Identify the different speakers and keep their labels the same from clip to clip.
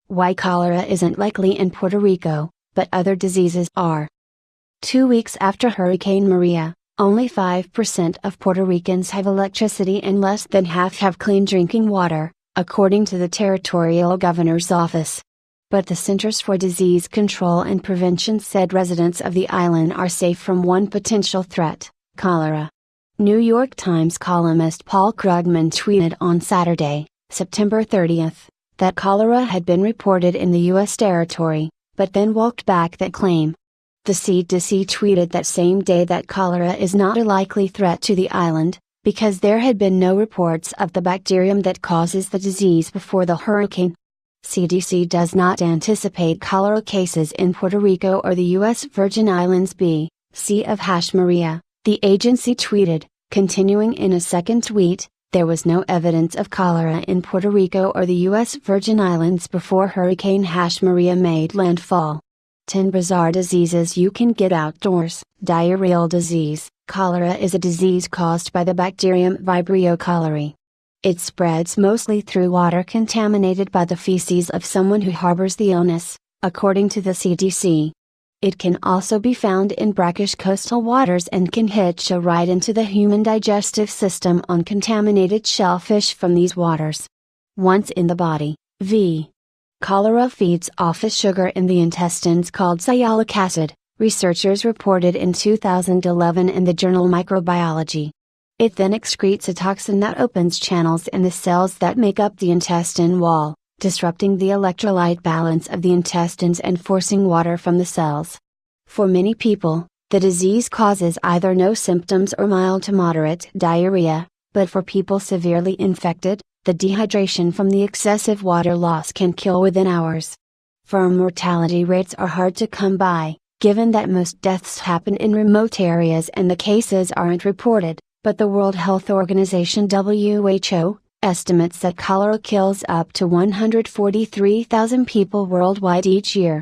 Speaker 1: Why cholera isn't likely in Puerto Rico, but other diseases are. 2 weeks after Hurricane Maria, only 5% of Puerto Ricans have electricity and less than half have clean drinking water, according to the territorial governor's office. But the Centers for Disease Control and Prevention said residents of the island are safe from one potential threat, cholera. New York Times columnist Paul Krugman tweeted on Saturday, September 30th, that cholera had been reported in the U.S. territory, but then walked back that claim. The CDC tweeted that same day that cholera is not a likely threat to the island, because there had been no reports of the bacterium that causes the disease before the hurricane. CDC does not anticipate cholera cases in Puerto Rico or the U.S. Virgin Islands B.C. of Maria, the agency tweeted, continuing in a second tweet, there was no evidence of cholera in Puerto Rico or the U.S. Virgin Islands before Hurricane Maria made landfall. 10 bizarre diseases you can get outdoors. Diarrheal disease. Cholera is a disease caused by the bacterium Vibrio cholerae. It spreads mostly through water contaminated by the feces of someone who harbors the illness, according to the CDC. It can also be found in brackish coastal waters and can hitch a ride into the human digestive system on contaminated shellfish from these waters. Once in the body, cholera feeds off a sugar in the intestines called sialic acid, researchers reported in 2011 in the journal Microbiology. It then excretes a toxin that opens channels in the cells that make up the intestine wall, disrupting the electrolyte balance of the intestines and forcing water from the cells. For many people, the disease causes either no symptoms or mild to moderate diarrhea, but for people severely infected, the dehydration from the excessive water loss can kill within hours. Firm mortality rates are hard to come by, given that most deaths happen in remote areas and the cases aren't reported, but the World Health Organization (WHO) estimates that cholera kills up to 143,000 people worldwide each year.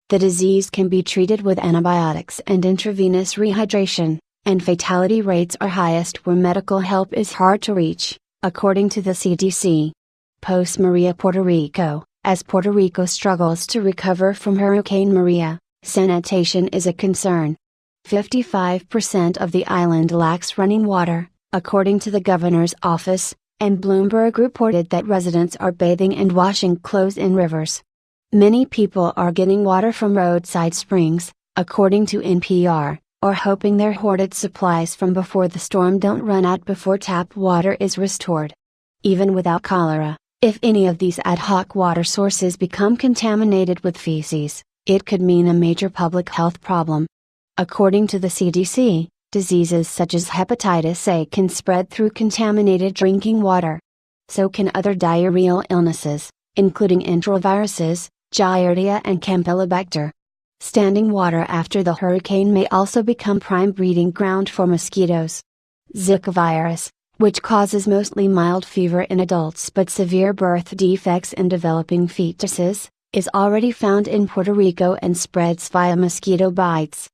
Speaker 1: The disease can be treated with antibiotics and intravenous rehydration, and fatality rates are highest where medical help is hard to reach, according to the CDC. Post-Maria Puerto Rico. As Puerto Rico struggles to recover from Hurricane Maria, sanitation is a concern. 55% of the island lacks running water, according to the governor's office, and Bloomberg reported that residents are bathing and washing clothes in rivers. Many people are getting water from roadside springs, according to NPR, or hoping their hoarded supplies from before the storm don't run out before tap water is restored. Even without cholera, if any of these ad hoc water sources become contaminated with feces, it could mean a major public health problem. According to the CDC, diseases such as hepatitis A can spread through contaminated drinking water. So can other diarrheal illnesses, including enteroviruses, Giardia and Campylobacter. Standing water after the hurricane may also become prime breeding ground for mosquitoes. Zika virus, which causes mostly mild fever in adults but severe birth defects in developing fetuses, is already found in Puerto Rico and spreads via mosquito bites.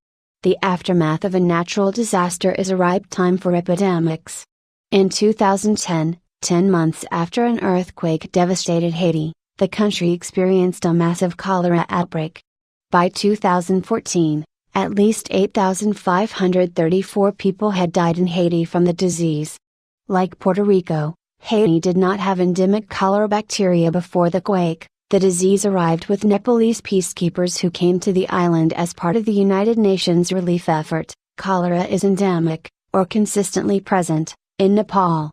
Speaker 1: The aftermath of a natural disaster is a ripe time for epidemics. In 2010, 10 months after an earthquake devastated Haiti, the country experienced a massive cholera outbreak. By 2014, at least 8,534 people had died in Haiti from the disease. Like Puerto Rico, Haiti did not have endemic cholera bacteria before the quake. The disease arrived with Nepalese peacekeepers who came to the island as part of the United Nations relief effort. Cholera is endemic, or consistently present, in Nepal.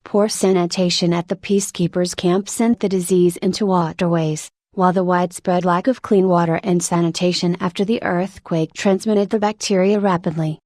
Speaker 1: Poor sanitation at the peacekeepers' camp sent the disease into waterways, while the widespread lack of clean water and sanitation after the earthquake transmitted the bacteria rapidly.